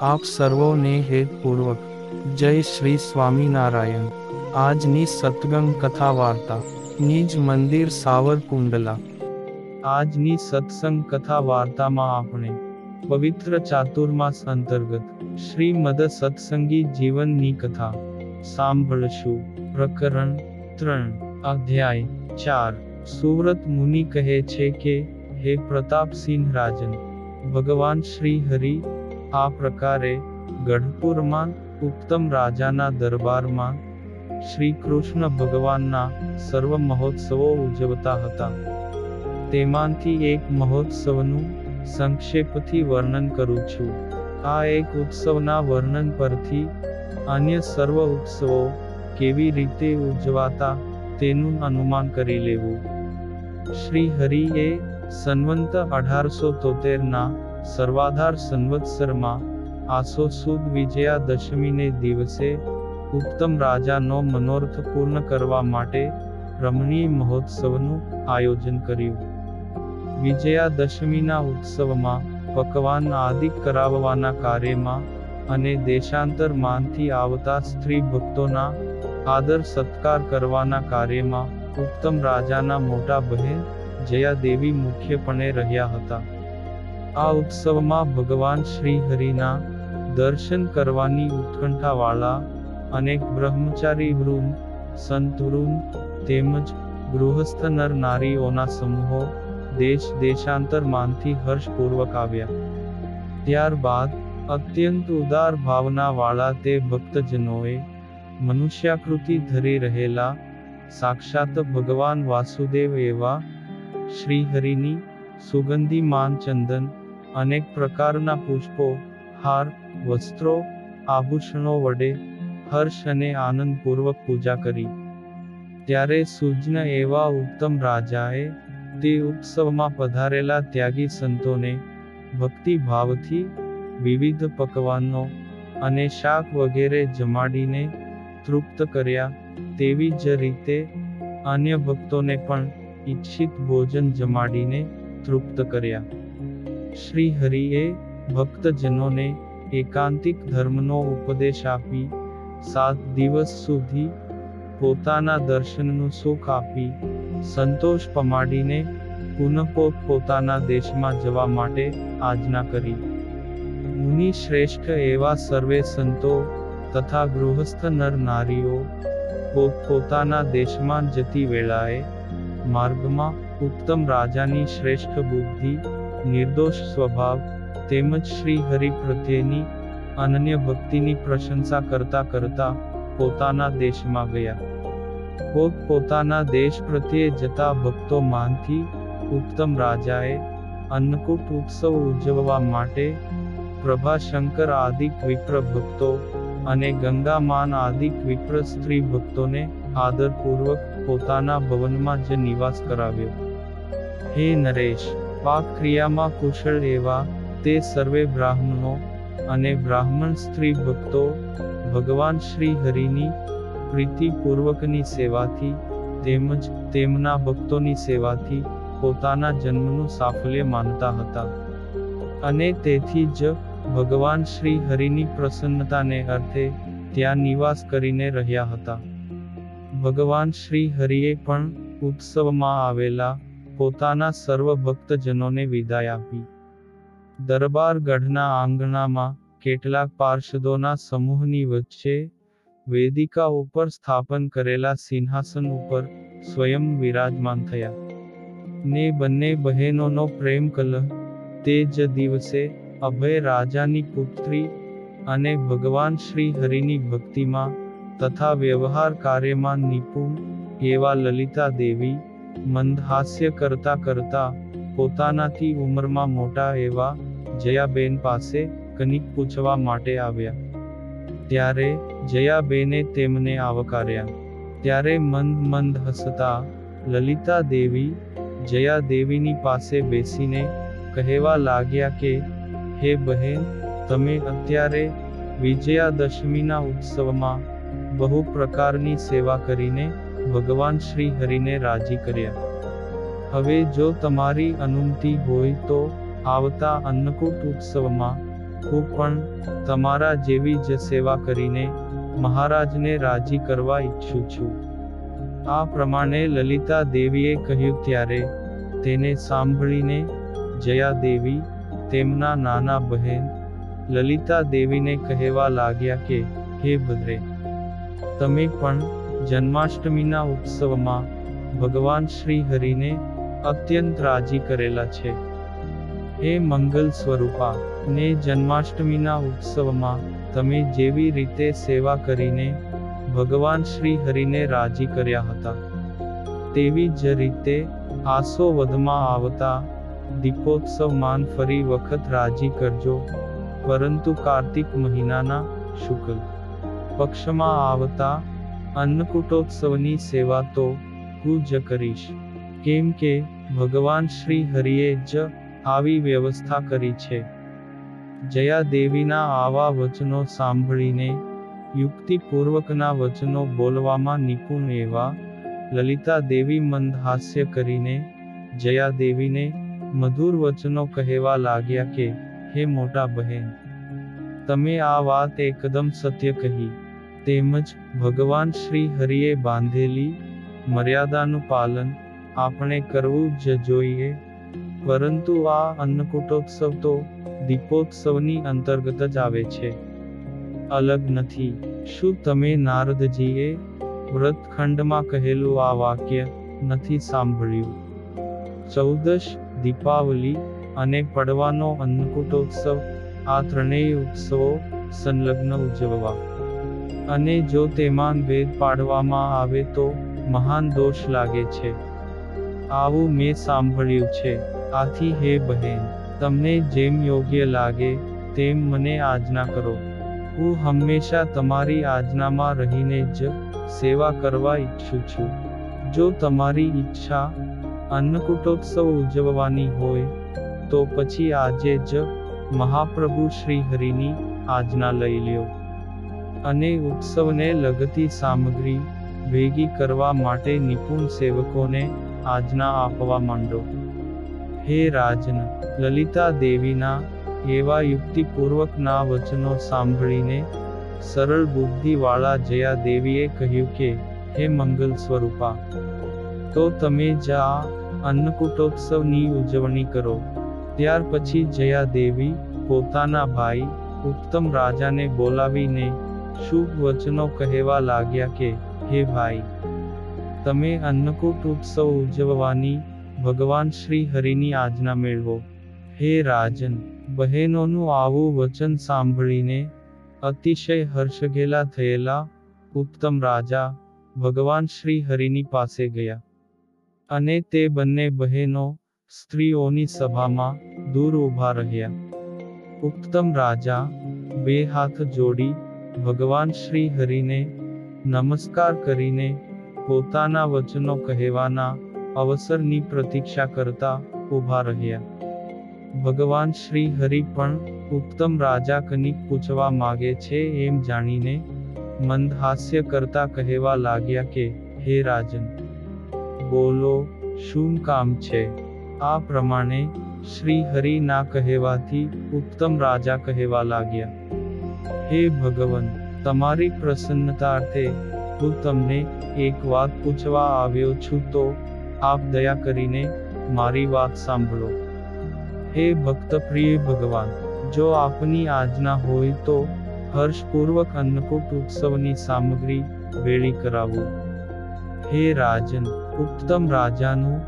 આપ સર્વોને હેતપૂર્વક જય શ્રી સ્વામિનારાયણ. આજની સત્સંગ કથા વાર્તા નિજ મંદિર સાવરકુંડલા. આજની સત્સંગ કથા વાર્તામાં આપણે પવિત્ર ચાતુર્માસ અંતર્ગત શ્રીમદ સત્સંગી જીવનની કથા સાંભળશું. પ્રકરણ 3, અધ્યાય 4. સુવ્રત મુનિ કહે છે કે, હે પ્રતાપસિંહ રાજન, ભગવાન શ્રી હરિ આ પ્રકારે ગઢપુરમાં ઉત્તમ રાજાના દરબારમાં શ્રી કૃષ્ણ ભગવાનના સર્વ મહોત્સવો ઉજવતા હતા. તેમાંથી એક મહોત્સવનું સંક્ષેપથી વર્ણન કરું છું. આ એક ઉત્સવના વર્ણન પરથી અન્ય સર્વ ઉત્સવો કેવી રીતે ઉજવાતા તેનું અનુમાન કરી લેવું. શ્રી હરિએ સંવંત 1873ના સર્વાધાર સંવત્સરમાં આસો સુદ વિજયાદશમીને દિવસે ઉત્તમ રાજાનો મનોરથ પૂર્ણ કરવા માટે રમણીય મહોત્સવનું આયોજન કર્યું. વિજયાદશમીના ઉત્સવમાં પકવાન આદિ કરાવવાના કાર્યમાં અને દેશાંતરમાંથી આવતા સ્ત્રી ભક્તોના આદર સત્કાર કરવાના કાર્યમાં ઉત્તમ રાજાના મોટા બહેન જયાદેવી મુખ્યપણે રહ્યા હતા. આ ઉત્સવમાં ભગવાન શ્રી હરિના દર્શન કરવાની ઉત્કંઠાવાળા અનેક બ્રહ્મચારી વૃંદ, સંત વૃંદ તેમજ ગૃહસ્થ નર નારીઓના સમૂહો દેશ દેશાંતરમાંથી હર્ષપૂર્વક આવ્યા. ત્યારબાદ અત્યંત ઉદાર ભાવનાવાળા તે ભક્તજનોએ મનુષ્યાકૃતિ ધરી રહેલા સાક્ષાત ભગવાન વાસુદેવ એવા શ્રી હરિની સુગંધિમાન ચંદન, અનેક પ્રકારના પુષ્પો, હાર, વસ્ત્રો, આભૂષણો વડે હર્ષ અને આનંદપૂર્વક પૂજા કરી. ત્યારે સુજ્ઞ એવા ઉત્તમ રાજાએ તે ઉત્સવમાં પધારેલા ત્યાગી સંતોને ભક્તિભાવથી વિવિધ પકવાનો અને શાક વગેરે જમાડીને તૃપ્ત કર્યા. તેવી જ રીતે અન્ય ભક્તોને પણ ઈચ્છિત ભોજન જમાડીને તૃપ્ત કર્યા. શ્રી હરિએ ભક્તજનોને એકાંતિક ધર્મનો ઉપદેશ આપી 7 દિવસ સુધી પોતાના દર્શનનું સુખ આપી સંતોષ પમાડીને પુનઃ પોતાના દેશમાં જવા માટે આજ્ઞા કરી. મુનિ શ્રેષ્ઠ એવા સર્વે સંતો તથા ગૃહસ્થ નર નારીઓ પોતાના દેશમાં જતી વેળાએ માર્ગમાં ઉત્તમ રાજાની શ્રેષ્ઠ બુદ્ધિ, નિર્દોષ સ્વભાવ તેમજ શ્રી હરિ પ્રત્યેની અનન્ય ભક્તિની પ્રશંસા કરતા કરતા પોતાના દેશમાં ગયા. પોતાના દેશ પ્રત્યે જતા ભક્તોમાંથી ઉત્તમ રાજાએ અન્નકૂટ ઉત્સવ ઉજવવા માટે પ્રભાશંકર આદિક વિપ્ર ભક્તો અને ગંગામાન આદિક વિપ્ર સ્ત્રી ભક્તોને આદરપૂર્વક પોતાના ભવનમાં જ નિવાસ કરાવ્યો. હે નરેશ, પાક ક્રિયામાં કુશળ એવા તે સર્વે બ્રાહ્મણો અને બ્રાહ્મણ સ્ત્રી ભક્તો ભગવાન શ્રી હરિની પ્રીતિપૂર્વકની સેવાથી તેમજ તેમના ભક્તોની સેવાથી પોતાના જન્મનું સાફલ્ય માનતા હતા અને તેથી જ ભગવાન શ્રી હરિની પ્રસન્નતાને અર્થે ત્યાં નિવાસ કરીને રહ્યા હતા. ભગવાન શ્રી હરિએ પણ ઉત્સવમાં આવેલા પોતાના સર્વ ભક્તજનોને વિદાય આપી. દરબાર ગઢના આંગણામાં કેટલાક પાર્ષદોના સમૂહની વચ્ચે વેદિકા ઉપર સ્થાપન કરેલા સિંહાસન ઉપર સ્વયં વિરાજમાન થયા. ને બંને બહેનોનો પ્રેમ કલહ તે જ દિવસે અભય રાજાની પુત્રી અને ભગવાન શ્રી હરિની ભક્તિમાં તથા વ્યવહાર કાર્યમાં નિપુણ એવા લલિતા દેવી મંદહાસ્ય કરતા કરતા પોતાનાથી ઉંમરમાં મોટા એવા જયાબેન પાસે કનિક પૂછવા માટે આવ્યા. ત્યારે જયાબેને તેમને આવકાર્યા. ત્યારે મંદ હસતા લલિતા દેવી જયાદેવીની પાસે બેસીને કહેવા લાગ્યા કે, હે બહેન, તમે અત્યારે વિજયાદશમીના ઉત્સવમાં બહુ પ્રકારની સેવા કરીને ભગવાન શ્રી હરિને રાજી કર્યા. હવે જો તમારી અનુમતિ હોય તો આવતા અન્નકૂટ ઉત્સવમાં હું પણ તમારા જેવી જ સેવા કરીને મહારાજને રાજી કરવા ઈચ્છું છું. આ પ્રમાણે લલિતા દેવીએ કહ્યું ત્યારે તેને સાંભળીને જયાદેવી તેમના નાના બહેન લલિતા દેવીને કહેવા લાગ્યા કે હે ભદ્રે, તમે પણ જન્માષ્ટમીના ઉત્સવમાં ભગવાન શ્રી હરિને અત્યંત રાજી કરેલા છે. હે મંગલ સ્વરૂપા, ને જન્માષ્ટમીના ઉત્સવમાં તમે જેવી રીતે સેવા કરીને ભગવાન શ્રી હરિને રાજી કર્યા હતા, તેવી જ રીતે આસો વધમાં આવતા દીપોત્સવમાં ફરી વખત રાજી કરજો, પરંતુ કાર્તિક મહિનાના શુક્લ પક્ષમાં આવતા અન્નકૂટોત્સવની સેવા તો હું જ કરીશ, કેમ કે ભગવાન શ્રી હરિએ જ આવી વ્યવસ્થા કરી છે. જયાદેવીના આવા વચનો સાંભળીને યુક્તિપૂર્વકના વચનો બોલવામાં નિપુણ એવા લલિતા દેવી મંદ હાસ્ય કરીને જયાદેવીને મધુર વચનો કહેવા લાગ્યા કે હે મોટા બહેન, તમે આ વાત એકદમ સત્ય કહી. તેમજ ભગવાન શ્રી હરિએ બાંધેલી મર્યાદાનું પાલન આપણે કરવું જ જોઈએ, પરંતુ આ અન્નકૂટોત્સવ તો દીપોત્સવની અંતર્ગત જ આવે છે, અલગ નથી. શું તમે નારદજીએ વ્રતખંડમાં કહેલું આ વાક્ય નથી સાંભળ્યું? 14 દીપાવલી અને પડવાનો અન્નકૂટોત્સવ, આ ત્રણેય ઉત્સવો સંલગ્ન ઉજવવા, અને જો તેમાં ભેદ પાડવામાં આવે તો મહાન દોષ લાગે છે, આવું મેં સાંભળ્યું છે. આથી હે બહેન, તમને જેમ યોગ્ય લાગે તેમ મને આજ્ઞા કરો. હું હંમેશા તમારી આજ્ઞામાં રહીને જ સેવા કરવા ઈચ્છું છું. જો તમારી ઈચ્છા અન્નકૂટોત્સવ ઉજવવાની હોય તો પછી આજે જ મહાપ્રભુ શ્રી હરિની આજ્ઞા લઈ લ્યો, અને ઉત્સવને લગતી સામગ્રી ભેગી કરવા માટે નિપુણ સેવકોને આજ્ઞા આપવા માંડો. હે રાજન, લલિતા દેવીના એવા યુક્તિપૂર્વકના વચનો સાંભળીને સરળ બુદ્ધિવાળા જયાદેવીએ કહ્યું કે હે મંગલ સ્વરૂપા, તો તમે જ આ અન્નકૂટોત્સવની ઉજવણી કરો. ત્યાર પછી જયાદેવી પોતાના ભાઈ ઉત્તમ રાજાને બોલાવીને શુભ વચનો કહેવા લાગ્યા કે હે ભાઈ, તમે અન્નકૂટ ઉત્સવ ઉજવવાની ભગવાન શ્રી હરિની આજ્ઞા મેળવો. હે રાજન, બહેનોનું આવું વચન સાંભળીને અતિશય હર્ષઘેલા થયેલા ઉત્તમ રાજા ભગવાન શ્રી હરિની પાસે ગયા, અને તે બંને બહેનો સ્ત્રીઓની સભામાં દૂર ઊભા રહ્યા. ઉત્તમ રાજા બે હાથ જોડી ભગવાન શ્રી હરિને નમસ્કાર કરીને પોતાના વચનો કહેવાના અવસરની પ્રતીક્ષા કરતા ઊભા રહ્યા. ભગવાન શ્રી હરિ પણ ઉત્તમ રાજા કનિક પૂછવા માગે છે એમ જાણીને મંદ હાસ્ય કરતા કહેવા લાગ્યા કે હે રાજન, બોલો, શું કામ છે? આ પ્રમાણે શ્રી હરિ ના કહેવાથી ઉત્તમ રાજા કહેવા લાગ્યા, હે ભગવન, તમારી પ્રસન્નતાર્થે હું તમને એક વાત પૂછવા આવ્યો છું, તો આપ દયા કરીને મારી વાત સાંભળો. હે ભક્તપ્રિય ભગવાન, જો આપની આજ્ઞા હોય તો હર્ષપૂર્વક અન્નકૂટ ઉત્સવની સામગ્રી ભેળી કરાવું. હે રાજન, ઉત્તમ રાજાનું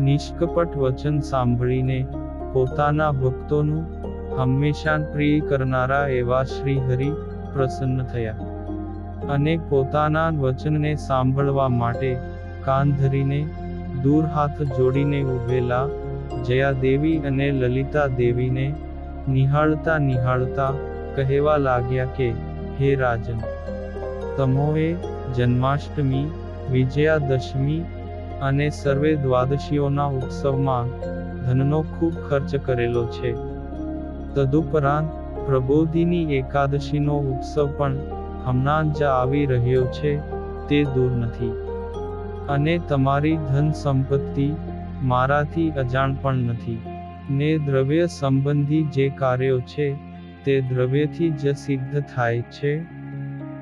નિષ્કપટ વચન સાંભળીને પોતાના ભક્તોનું હંમેશા પ્રિય કરનારા એવા શ્રી હરિ પ્રસન્ન થયા, અને પોતાના વચનને સાંભળવા માટે કાન ધરીને દૂર હાથ જોડીને ઊભેલા જયાદેવી અને લલિતા દેવીને નિહાળતા નિહાળતા કહેવા લાગ્યા કે હે રાજન, તમોએ જન્માષ્ટમી, વિજયાદશમી અને સર્વે દ્વાદશીઓના ઉત્સવમાં ધનનો ખૂબ ખર્ચ કરેલો છે. તદુપરાંત પ્રબોધિની એકાદશીનો ઉત્સવ પણ હમણાં જ આવી રહ્યો છે, તે દૂર નથી, અને તમારી ધન સંપત્તિ મારાથી અજાણ પણ નથી, ને દ્રવ્ય સંબંધી જે કાર્યો છે તે દ્રવ્યથી જ સિદ્ધ થાય છે,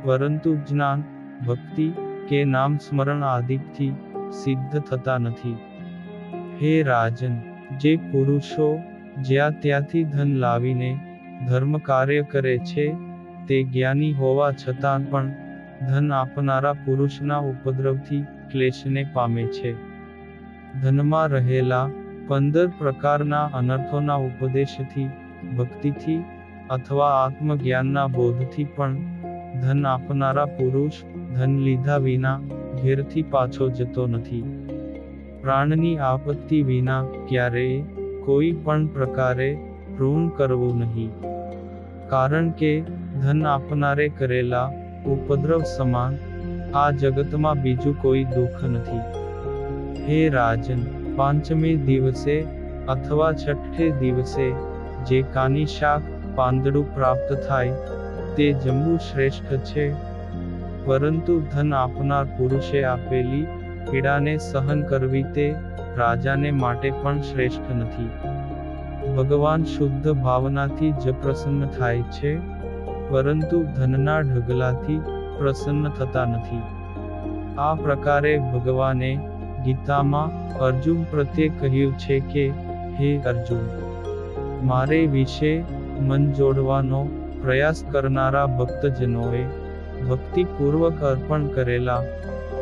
પરંતુ જ્ઞાન, ભક્તિ કે નામ સ્મરણ આદિથી સિદ્ધ થતા નથી. હે રાજન, જે પુરુષો જ્યાં ત્યાંથી ધન લાવીને ધર્મ કાર્ય કરે છે, તે જ્ઞાની હોવા છતાં પણ ધન આપનારા પુરુષના ઉપદ્રવથી ક્લેશને પામે છે. ધનમાં રહેલા 15 પ્રકારના અનર્થોના ઉપદેશથી, ભક્તિથી અથવા આત્મજ્ઞાનના બોધથી પણ ધન આપનારા પુરુષ ધન લીધા વિના ઘેરથી પાછો જતો નથી. પ્રાણની આપત્તિ વિના ક્યારેય કોઈ પણ પ્રકારે ઋણ કરવું નહીં, કારણ કે ધન આપનારે કરેલા ઉપદ્રવ સમાન આ જગતમાં બીજું કોઈ દુઃખ નથી. હે રાજન, 5મે દિવસે અથવા 6ઠે દિવસે જે કાની શાક પાંદડું પ્રાપ્ત થાય તે જમવું શ્રેષ્ઠ છે, પરંતુ ધન આપનાર પુરુષે આપેલી પીડાને સહન કરવી તે રાજાને માટે પણ શ્રેષ્ઠ નથી. ભગવાન શુદ્ધ ભાવનાથી જ પ્રસન્ન થાય છે, પરંતુ ધનના ઢગલાથી પ્રસન્ન થતા નથી. આ પ્રકારે ભગવાને ગીતામાં અર્જુન પ્રત્યે કહ્યું છે કે, હે અર્જુન, મારે વિશે મન જોડવાનો પ્રયાસ કરનારા ભક્તજનોએ ભક્તિપૂર્વક અર્પણ કરેલા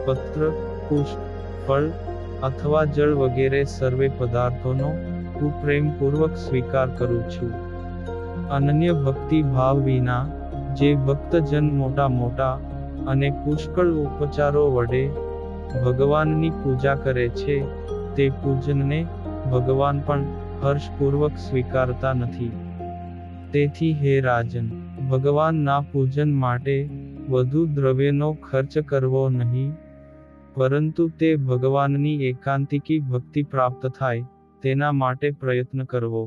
પત્ર, પુષ્પ, ફળ અથવા જળ વગેરે સર્વે પદાર્થોનો હું પ્રેમપૂર્વક સ્વીકાર કરું છું. અનન્ય ભક્તિ ભાવ વિના જે ભક્તજન મોટા મોટા અને પુષ્કળ ઉપચારો વડે ભગવાનની પૂજા કરે છે, તે પૂજનને ભગવાન પણ હર્ષપૂર્વક સ્વીકારતા નથી. તેથી હે રાજન, ભગવાનના પૂજન માટે વધુ દ્રવ્યનો ખર્ચ કરવો નહીં, પરંતુ તે ભગવાનની એકાંતિકી ભક્તિ પ્રાપ્ત થાય તેના માટે પ્રયત્ન કરવો.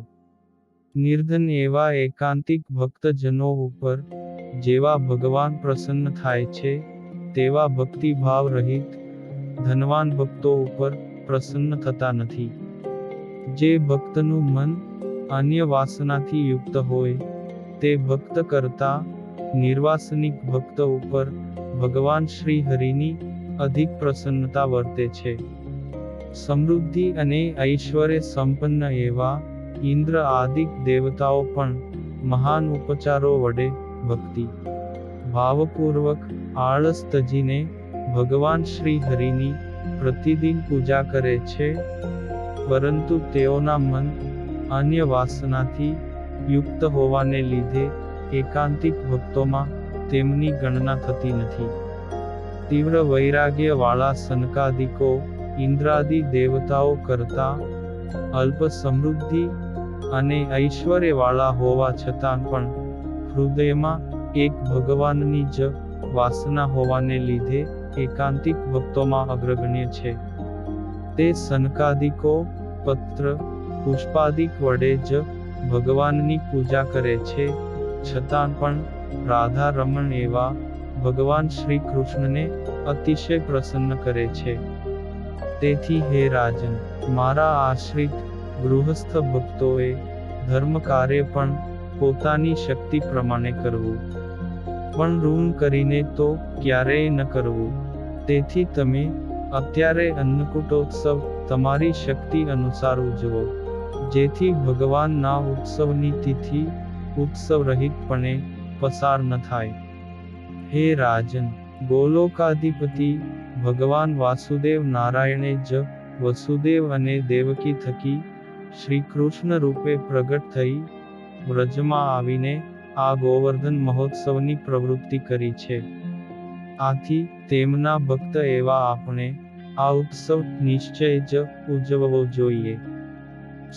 નિર્ધન એવા એકાંતિક ભક્તજનો ઉપર જેવા ભગવાન પ્રસન્ન થાય છે, તેવા ભક્તિભાવ રહિત ધનવાન ભક્તો ઉપર પ્રસન્ન થતા નથી. જે ભક્તનું મન અન્ય વાસનાથી યુક્ત હોય, તે ભક્ત કરતા નિર્વાસનિક ભક્ત ઉપર ભગવાન શ્રી હરિની અધિક પ્રસન્નતા વર્તે છે. સમૃદ્ધિ અને ઐશ્વર્ય સંપન્ન એવા ઇન્દ્ર આદિક દેવતાઓ પણ મહાન ઉપચારો વડે ભક્તિ ભાવપૂર્વક આળસ તજીને ભગવાન શ્રી હરિની પ્રતિદિન પૂજા કરે છે, પરંતુ તેઓના મન અન્ય વાસનાથી યુક્ત હોવાને લીધે એકાંતિક ભક્તોમાં તેમની ગણના થતી નથી. તીવ્ર વૈરાગ્ય વાળા સનકાદિકો ઇન્દ્રાદિ દેવતાઓ કરતા અલ્પ સમૃદ્ધિ અને ઐશ્વર્ય વાળા હોવા છતાં પણ હૃદયમાં એક ભગવાનની જ વાસના હોવાને લીધે એકાંતિક ભક્તોમાં અગ્રગણ્ય છે. તે સનકાદિકો પત્ર, પુષ્પાદિક વડે જ ભગવાનની પૂજા કરે છે, છતાં પણ રાધા રમણ એવા ભગવાન શ્રી કૃષ્ણને અતિશય પ્રસન્ન કરે છે. તેથી હે રાજન, મારા આશ્રિત ગૃહસ્થ ભક્તોએ ધર્મ કાર્ય પણ પોતાની શક્તિ પ્રમાણે કરવું, પણ ઋણ કરીને તો ક્યારેય ન કરવું. તેથી તમે અત્યારે અન્નકૂટોત્સવ તમારી શક્તિ અનુસાર ઉજવો, જેથી ભગવાનના ઉત્સવની તિથિ ઉત્સવ રહિતપણે પસાર ન થાય. હે રાજન, ગોલોકાધિપતિ ભગવાન વાસુદેવ નારાયણે જ વસુદેવ અને દેવકી થકી શ્રી કૃષ્ણ રૂપે પ્રગટ થઈ વ્રજમાં આવીને આ ગોવર્ધન મહોત્સવની પ્રવૃત્તિ કરી છે. આથી તેમના ભક્ત એવા આપણે આ ઉત્સવ નિશ્ચય જ ઉજવવો જોઈએ.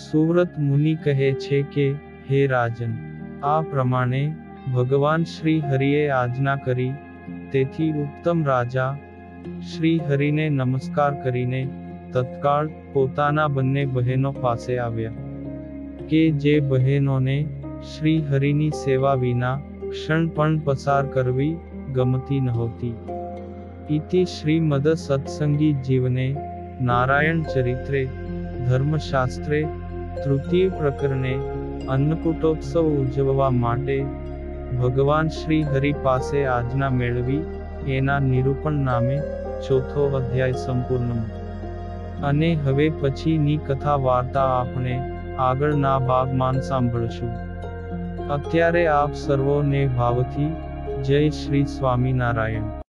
સુવ્રત મુનિ કહે છે કે, હે રાજન, આ પ્રમાણે ભગવાન શ્રી હરિએ આજ્ઞા કરી, તેથી ઉત્તમ રાજા શ્રી હરિને નમસ્કાર કરીને તત્કાળ પોતાના બંને બહેનો પાસે આવ્યા, કે જે બહેનોને શ્રી હરિની સેવા વિના ક્ષણ પણ પસાર કરવી ગમતી નહોતી. ઇતિ શ્રીમદ સત્સંગી જીવને નારાયણ ચરિત્રે ધર્મશાસ્ત્રે તૃતીય પ્રકરણે અન્નકૂટોત્સવ ઉજવવા માટે ભગવાન શ્રી હરિ પાસે આજ્ઞા મેળવી, એના નિરૂપણ નામે 4થો અધ્યાય સંપૂર્ણ. અને હવે પછીની કથા વાર્તા આપણે આગળના ભાગમાં સાંભળશું. અત્યારે આપ સર્વોને ભાવથી જય શ્રી સ્વામિનારાયણ.